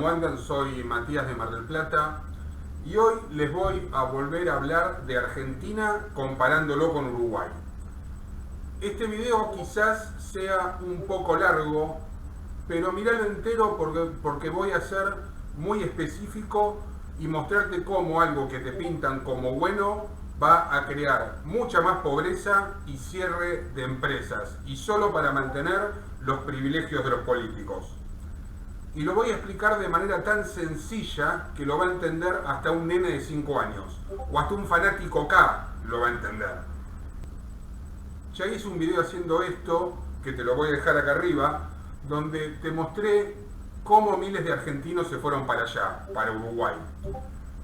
¿cómo andan? Soy Matías de Mar del Plata y hoy les voy a volver a hablar de Argentina comparándolo con Uruguay. Este video quizás sea un poco largo, pero miralo entero porque voy a ser muy específico y mostrarte cómo algo que te pintan como bueno va a crear mucha más pobreza y cierre de empresas, y solo para mantener los privilegios de los políticos. Y lo voy a explicar de manera tan sencilla que lo va a entender hasta un nene de 5 años, o hasta un fanático K lo va a entender. Ya hice un video haciendo esto, que te lo voy a dejar acá arriba, donde te mostré cómo miles de argentinos se fueron para allá, para Uruguay.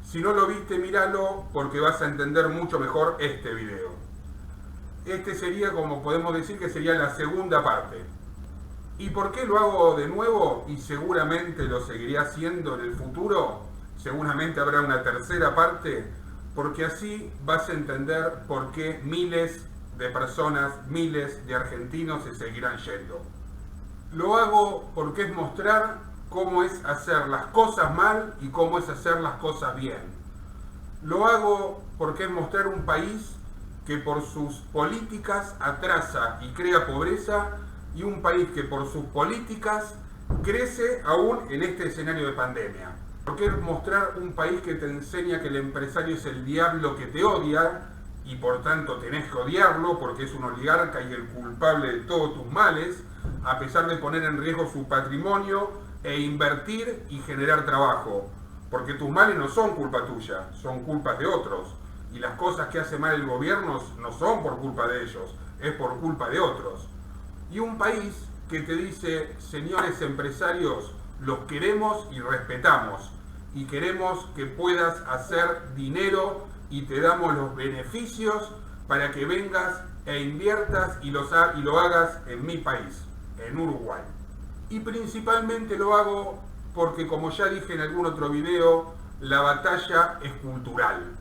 Si no lo viste, míralo, porque vas a entender mucho mejor este video. Este sería, como podemos decir, que sería la segunda parte. ¿Y por qué lo hago de nuevo? Y seguramente lo seguiré haciendo en el futuro. Seguramente habrá una tercera parte, porque así vas a entender por qué miles de personas, miles de argentinos se seguirán yendo. Lo hago porque es mostrar cómo es hacer las cosas mal y cómo es hacer las cosas bien. Lo hago porque es mostrar un país que por sus políticas atrasa y crea pobreza, y un país que por sus políticas crece aún en este escenario de pandemia. Porque es mostrar un país que te enseña que el empresario es el diablo que te odia, y por tanto tenés que odiarlo porque es un oligarca y el culpable de todos tus males, a pesar de poner en riesgo su patrimonio e invertir y generar trabajo. Porque tus males no son culpa tuya, son culpas de otros. Y las cosas que hace mal el gobierno no son por culpa de ellos, es por culpa de otros. Y un país que te dice: señores empresarios, los queremos y respetamos, y queremos que puedas hacer dinero y te damos los beneficios para que vengas e inviertas y lo hagas en mi país, en Uruguay. Y principalmente lo hago porque, como ya dije en algún otro video, la batalla es cultural.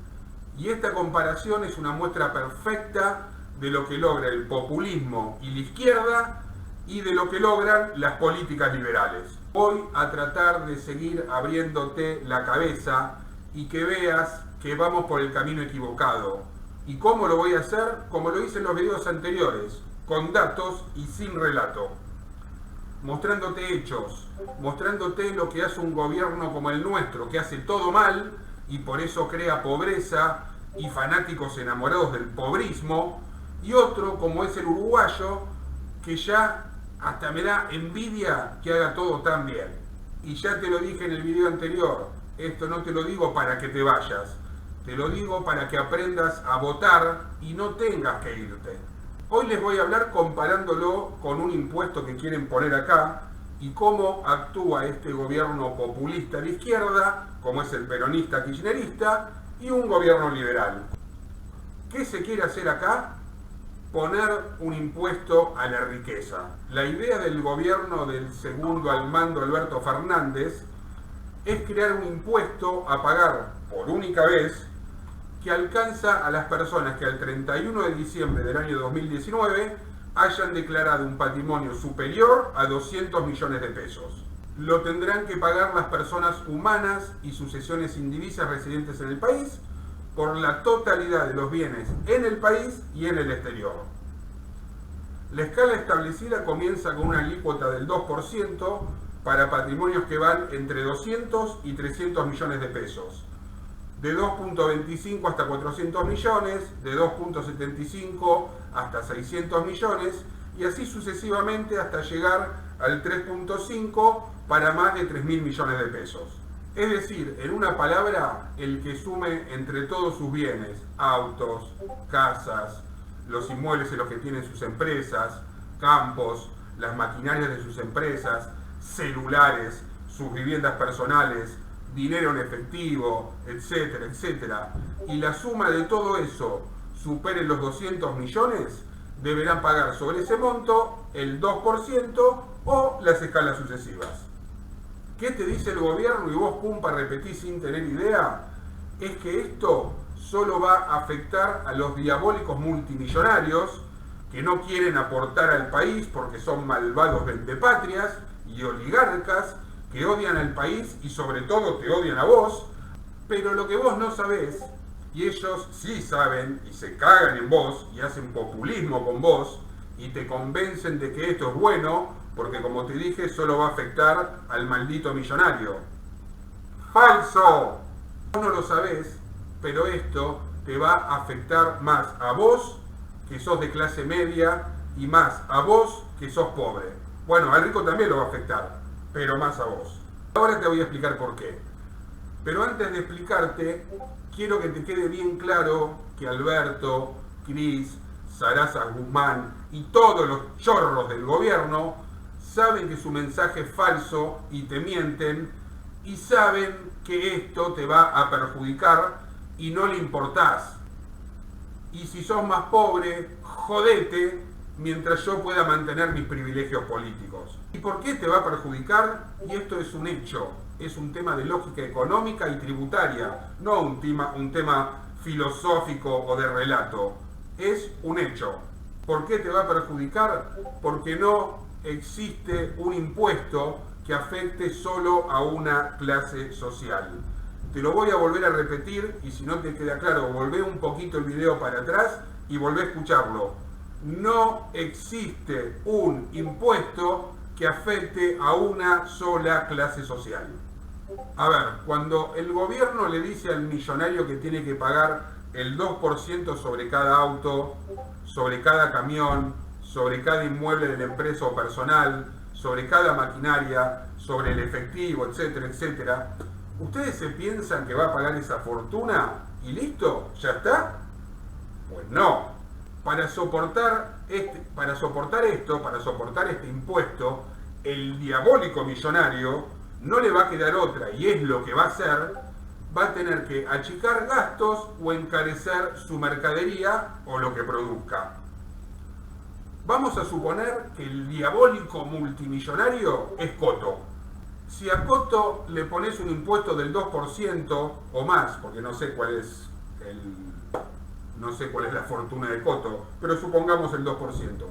Y esta comparación es una muestra perfecta de lo que logra el populismo y la izquierda y de lo que logran las políticas liberales. Voy a tratar de seguir abriéndote la cabeza y que veas que vamos por el camino equivocado. ¿Y cómo lo voy a hacer? Como lo hice en los videos anteriores, con datos y sin relato. Mostrándote hechos, mostrándote lo que hace un gobierno como el nuestro, que hace todo mal y por eso crea pobreza y fanáticos enamorados del pobrismo, y otro como es el uruguayo, que ya hasta me da envidia que haga todo tan bien. Y ya te lo dije en el video anterior, esto no te lo digo para que te vayas, te lo digo para que aprendas a votar y no tengas que irte. Hoy les voy a hablar comparándolo con un impuesto que quieren poner acá y cómo actúa este gobierno populista de izquierda, como es el peronista kirchnerista, y un gobierno liberal. ¿Qué se quiere hacer acá? Poner un impuesto a la riqueza. La idea del gobierno del segundo al mando, Alberto Fernández, es crear un impuesto a pagar por única vez que alcanza a las personas que al 31 de diciembre del año 2019 hayan declarado un patrimonio superior a 200 millones de pesos. Lo tendrán que pagar las personas humanas y sucesiones indivisas residentes en el país por la totalidad de los bienes en el país y en el exterior. La escala establecida comienza con una alícuota del 2% para patrimonios que van entre 200 y 300 millones de pesos, de 2.25 hasta 400 millones, de 2.75 hasta 600 millones, y así sucesivamente hasta llegar al 3.5 para más de 3.000 millones de pesos. Es decir, en una palabra, el que sume entre todos sus bienes, autos, casas, los inmuebles en los que tienen sus empresas, campos, las maquinarias de sus empresas, celulares, sus viviendas personales, dinero en efectivo, etcétera, etcétera, y la suma de todo eso supere los 200 millones, deberán pagar sobre ese monto el 2% o las escalas sucesivas. ¿Qué te dice el gobierno y vos pumpa repetís sin tener idea? Es que esto solo va a afectar a los diabólicos multimillonarios que no quieren aportar al país porque son malvados vendepatrias y oligarcas que odian al país y sobre todo te odian a vos, pero lo que vos no sabés, y ellos sí saben y se cagan en vos y hacen populismo con vos y te convencen de que esto es bueno, porque como te dije, solo va a afectar al maldito millonario. ¡Falso! Vos no lo sabés, pero esto te va a afectar más a vos, que sos de clase media, y más a vos, que sos pobre. Bueno, al rico también lo va a afectar, pero más a vos. Ahora te voy a explicar por qué. Pero antes de explicarte, quiero que te quede bien claro que Alberto, Cris, Sarasa Guzmán y todos los chorros del gobierno saben que su mensaje es falso y te mienten y saben que esto te va a perjudicar y no le importás. Y si sos más pobre, jodete mientras yo pueda mantener mis privilegios políticos. ¿Y por qué te va a perjudicar? Y esto es un hecho, es un tema de lógica económica y tributaria, no un tema filosófico o de relato, es un hecho. ¿Por qué te va a perjudicar? Porque no existe un impuesto que afecte solo a una clase social. Te lo voy a volver a repetir y si no te queda claro, volvé un poquito el video para atrás y volvé a escucharlo. No existe un impuesto que afecte a una sola clase social. A ver, cuando el gobierno le dice al millonario que tiene que pagar el 2% sobre cada auto, sobre cada camión, sobre cada inmueble de la empresa o personal, sobre cada maquinaria, sobre el efectivo, etcétera, etcétera, ¿ustedes se piensan que va a pagar esa fortuna y listo? ¿Ya está? Pues no. Para soportar este impuesto, el diabólico millonario no le va a quedar otra, y es lo que va a hacer, va a tener que achicar gastos o encarecer su mercadería o lo que produzca. Vamos a suponer que el diabólico multimillonario es Coto. Si a Coto le pones un impuesto del 2% o más, porque no sé cuál es la fortuna de Coto, pero supongamos el 2%.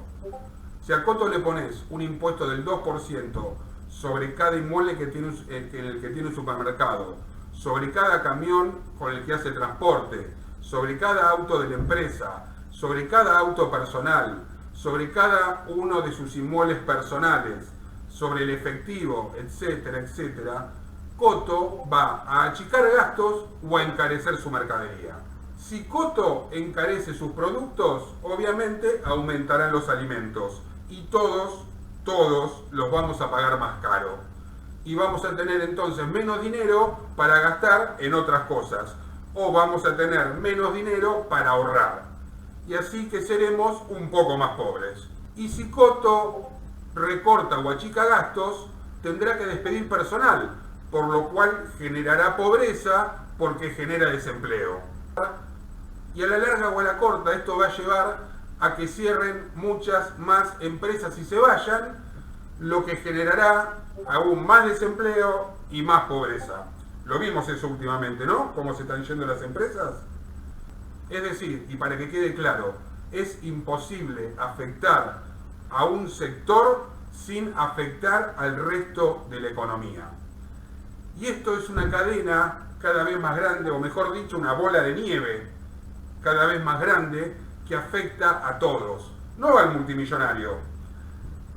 Si a Coto le pones un impuesto del 2% sobre cada inmueble que tiene un supermercado, sobre cada camión con el que hace transporte, sobre cada auto de la empresa, sobre cada auto personal, sobre cada uno de sus inmuebles personales, sobre el efectivo, etcétera, etcétera, Coto va a achicar gastos o a encarecer su mercadería. Si Coto encarece sus productos, obviamente aumentarán los alimentos y todos los vamos a pagar más caro. Y vamos a tener entonces menos dinero para gastar en otras cosas. O vamos a tener menos dinero para ahorrar. Y así que seremos un poco más pobres. Y si Coto recorta o achica gastos, tendrá que despedir personal, por lo cual generará pobreza porque genera desempleo. Y a la larga o a la corta esto va a llevar a que cierren muchas más empresas y se vayan, lo que generará aún más desempleo y más pobreza. Lo vimos eso últimamente, ¿no? Cómo se están yendo las empresas. Es decir, y para que quede claro, es imposible afectar a un sector sin afectar al resto de la economía. Y esto es una cadena cada vez más grande, o mejor dicho, una bola de nieve cada vez más grande que afecta a todos, no al multimillonario.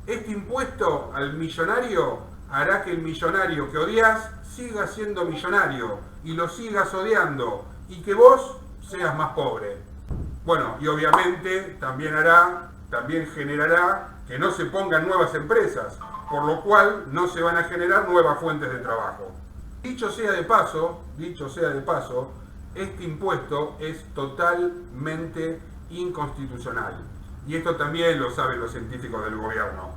Este impuesto al millonario hará que el millonario que odias siga siendo millonario y lo sigas odiando y que vos seas más pobre. Bueno, y obviamente también generará que no se pongan nuevas empresas, por lo cual no se van a generar nuevas fuentes de trabajo. Dicho sea de paso, este impuesto es totalmente inconstitucional. Y esto también lo saben los científicos del gobierno.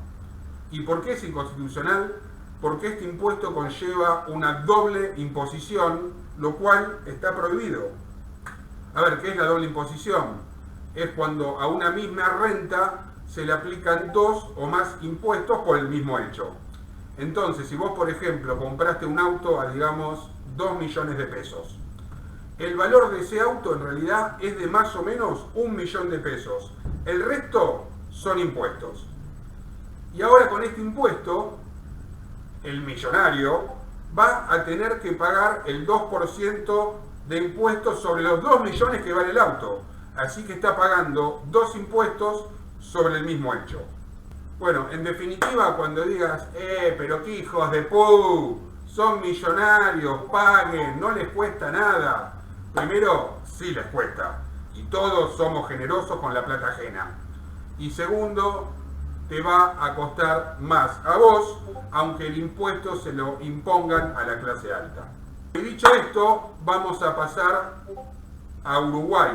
¿Y por qué es inconstitucional? Porque este impuesto conlleva una doble imposición, lo cual está prohibido. A ver, ¿qué es la doble imposición? Es cuando a una misma renta se le aplican dos o más impuestos por el mismo hecho. Entonces, si vos, por ejemplo, compraste un auto a, digamos, 2 millones de pesos, el valor de ese auto en realidad es de más o menos 1 millón de pesos. El resto son impuestos. Y ahora con este impuesto, el millonario, va a tener que pagar el 2% de impuestos sobre los 2 millones que vale el auto. Así que está pagando 2 impuestos sobre el mismo hecho. Bueno, en definitiva, cuando digas, pero qué hijos de pu, son millonarios, paguen, no les cuesta nada. Primero, sí les cuesta. Y todos somos generosos con la plata ajena. Y segundo, te va a costar más a vos, aunque el impuesto se lo impongan a la clase alta. Y dicho esto, vamos a pasar a Uruguay,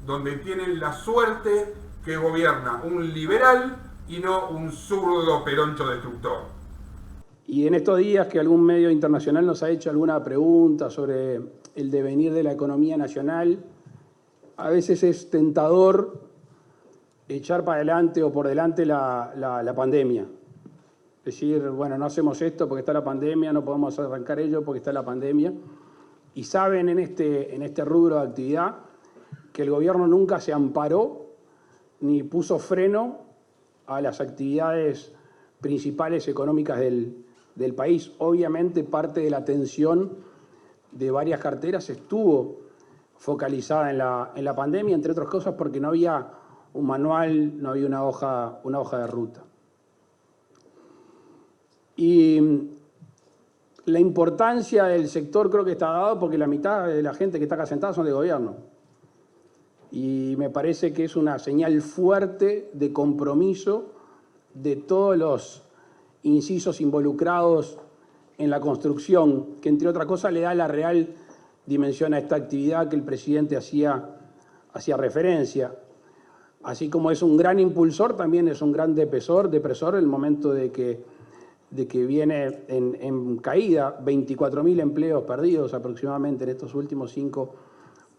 donde tienen la suerte que gobierna un liberal y no un zurdo peroncho destructor. Y en estos días que algún medio internacional nos ha hecho alguna pregunta sobre el devenir de la economía nacional, a veces es tentador echar para adelante o por delante la pandemia. Decir, bueno, no hacemos esto porque está la pandemia, no podemos arrancar ello porque está la pandemia. Y saben en este rubro de actividad que el gobierno nunca se amparó ni puso freno a las actividades principales económicas del país. Obviamente parte de la atención de varias carteras estuvo focalizada en la pandemia, entre otras cosas porque no había un manual, no había una hoja de ruta. Y la importancia del sector creo que está dado porque la mitad de la gente que está acá sentada son de gobierno. Y me parece que es una señal fuerte de compromiso de todos los incisos involucrados en la construcción, que entre otras cosas le da la real dimensión a esta actividad que el presidente hacía referencia. Así como es un gran impulsor, también es un gran depresor en el momento de que viene en caída, 24.000 empleos perdidos aproximadamente en estos últimos 5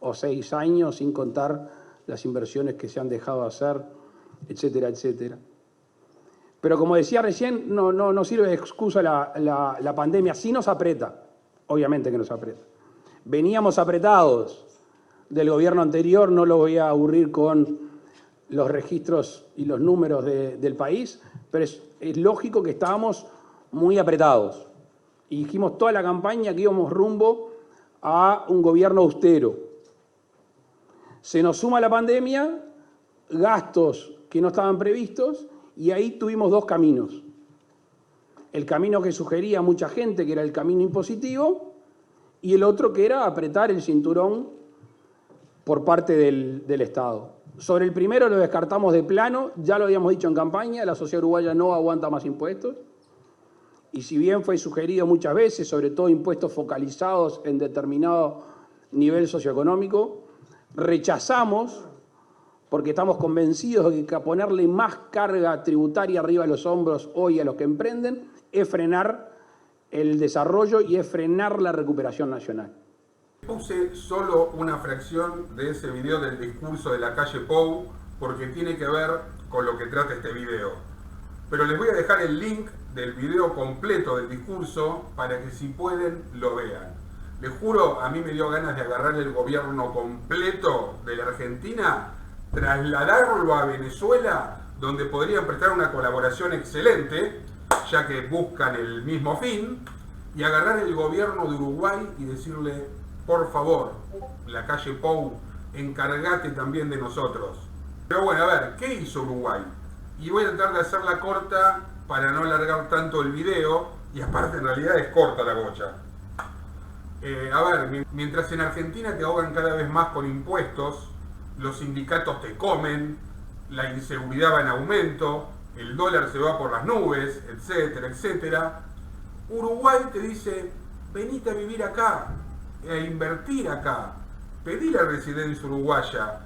o 6 años, sin contar las inversiones que se han dejado de hacer, etcétera, etcétera. Pero como decía recién, no sirve de excusa la pandemia. Sí nos aprieta, obviamente que nos aprieta. Veníamos apretados del gobierno anterior, no lo voy a aburrir con los registros y los números del país, pero es lógico que estábamos muy apretados. Y dijimos toda la campaña que íbamos rumbo a un gobierno austero. Se nos suma la pandemia, gastos que no estaban previstos, y ahí tuvimos 2 caminos. El camino que sugería mucha gente, que era el camino impositivo, y el otro que era apretar el cinturón por parte del Estado. Sobre el primero lo descartamos de plano, ya lo habíamos dicho en campaña, la sociedad uruguaya no aguanta más impuestos. Y si bien fue sugerido muchas veces, sobre todo impuestos focalizados en determinado nivel socioeconómico, rechazamos, porque estamos convencidos de que ponerle más carga tributaria arriba de los hombros hoy a los que emprenden es frenar el desarrollo y es frenar la recuperación nacional. Puse solo una fracción de ese video del discurso de la calle Pou porque tiene que ver con lo que trata este video. Pero les voy a dejar el link del video completo del discurso para que si pueden lo vean. Les juro, a mí me dio ganas de agarrar el gobierno completo de la Argentina, trasladarlo a Venezuela, donde podrían prestar una colaboración excelente, ya que buscan el mismo fin, y agarrar el gobierno de Uruguay y decirle, por favor, la calle Pou, encargate también de nosotros. Pero bueno, a ver, ¿qué hizo Uruguay? Y voy a tratar de hacerla corta para no alargar tanto el video, y aparte en realidad es corta la bocha. A ver, mientras en Argentina te ahogan cada vez más con impuestos, los sindicatos te comen, la inseguridad va en aumento, el dólar se va por las nubes, etcétera, etcétera, Uruguay te dice, venite a vivir acá, a invertir acá, pedí la residencia uruguaya,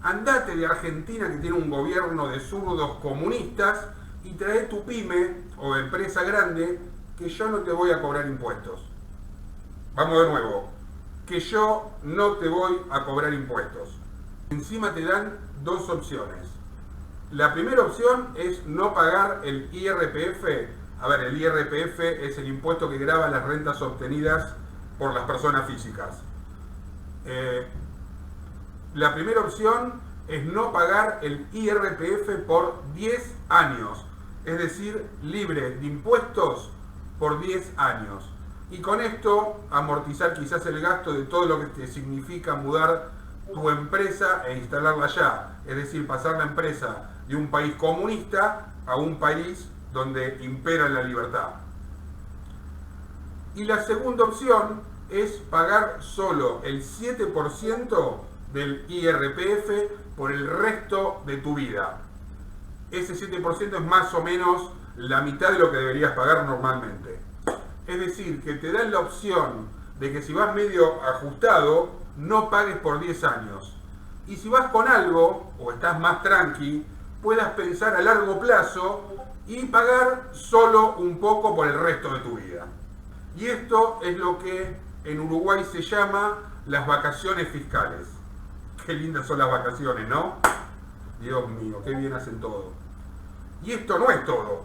andate de Argentina que tiene un gobierno de zurdos comunistas y trae tu pyme o empresa grande que yo no te voy a cobrar impuestos. Vamos de nuevo, que yo no te voy a cobrar impuestos. Encima te dan 2 opciones. La primera opción es no pagar el IRPF. A ver, el IRPF es el impuesto que grava las rentas obtenidas por las personas físicas. La primera opción es no pagar el IRPF por 10 años, es decir, libre de impuestos por 10 años. Y con esto amortizar quizás el gasto de todo lo que te significa mudar tu empresa e instalarla allá. Es decir, pasar la empresa de un país comunista a un país donde impera la libertad. Y la segunda opción es pagar solo el 7% del IRPF por el resto de tu vida. Ese 7% es más o menos la mitad de lo que deberías pagar normalmente. Es decir, que te dan la opción de que si vas medio ajustado, no pagues por 10 años. Y si vas con algo, o estás más tranqui, puedas pensar a largo plazo y pagar solo un poco por el resto de tu vida. Y esto es lo que en Uruguay se llama las vacaciones fiscales. Qué lindas son las vacaciones, ¿no? Dios mío, qué bien hacen todo. Y esto no es todo.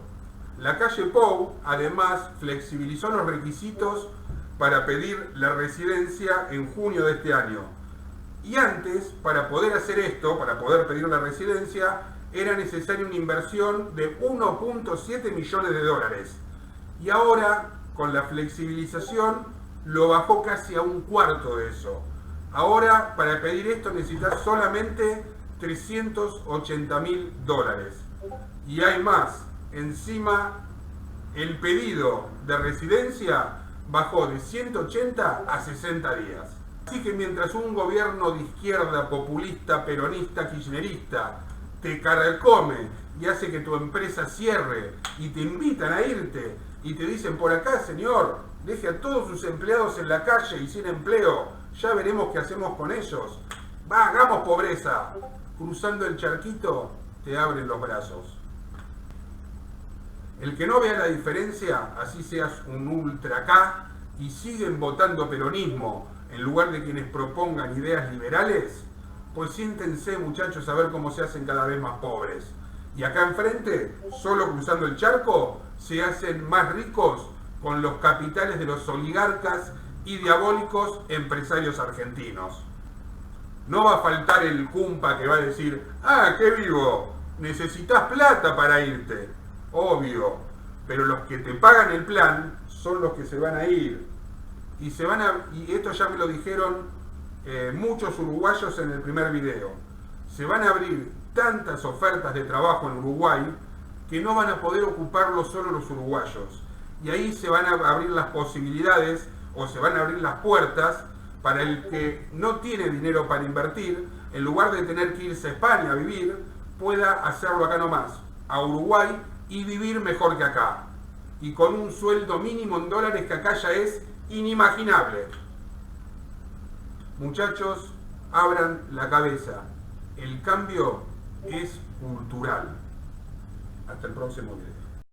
La calle Pou, además, flexibilizó los requisitos para pedir la residencia en junio de este año. Y antes, para poder hacer esto, para poder pedir la residencia, era necesaria una inversión de 1.7 millones de dólares. Y ahora, con la flexibilización, lo bajó casi a un cuarto de eso. Ahora, para pedir esto necesitas solamente 380.000 dólares. Y hay más. Encima, el pedido de residencia bajó de 180 a 60 días. Así que mientras un gobierno de izquierda, populista, peronista, kirchnerista, te carcome y hace que tu empresa cierre y te invitan a irte y te dicen por acá, señor, deje a todos sus empleados en la calle y sin empleo, ya veremos qué hacemos con ellos. Va, hagamos pobreza. Cruzando el charquito, te abren los brazos. El que no vea la diferencia, así seas un ultra acá y siguen votando peronismo en lugar de quienes propongan ideas liberales, pues siéntense, muchachos, a ver cómo se hacen cada vez más pobres. Y acá enfrente, solo cruzando el charco, se hacen más ricos con los capitales de los oligarcas y diabólicos empresarios argentinos. No va a faltar el cumpa que va a decir, ah, qué vivo, necesitas plata para irte. Obvio, pero los que te pagan el plan son los que se van a ir. Y esto ya me lo dijeron muchos uruguayos en el primer video. Se van a abrir tantas ofertas de trabajo en Uruguay que no van a poder ocuparlo solo los uruguayos. Y ahí se van a abrir las posibilidades o se van a abrir las puertas para el que no tiene dinero para invertir, en lugar de tener que irse a España a vivir, pueda hacerlo acá nomás, a Uruguay, y vivir mejor que acá. Y con un sueldo mínimo en dólares que acá ya es inimaginable. Muchachos, abran la cabeza. El cambio es cultural. Hasta el próximo video.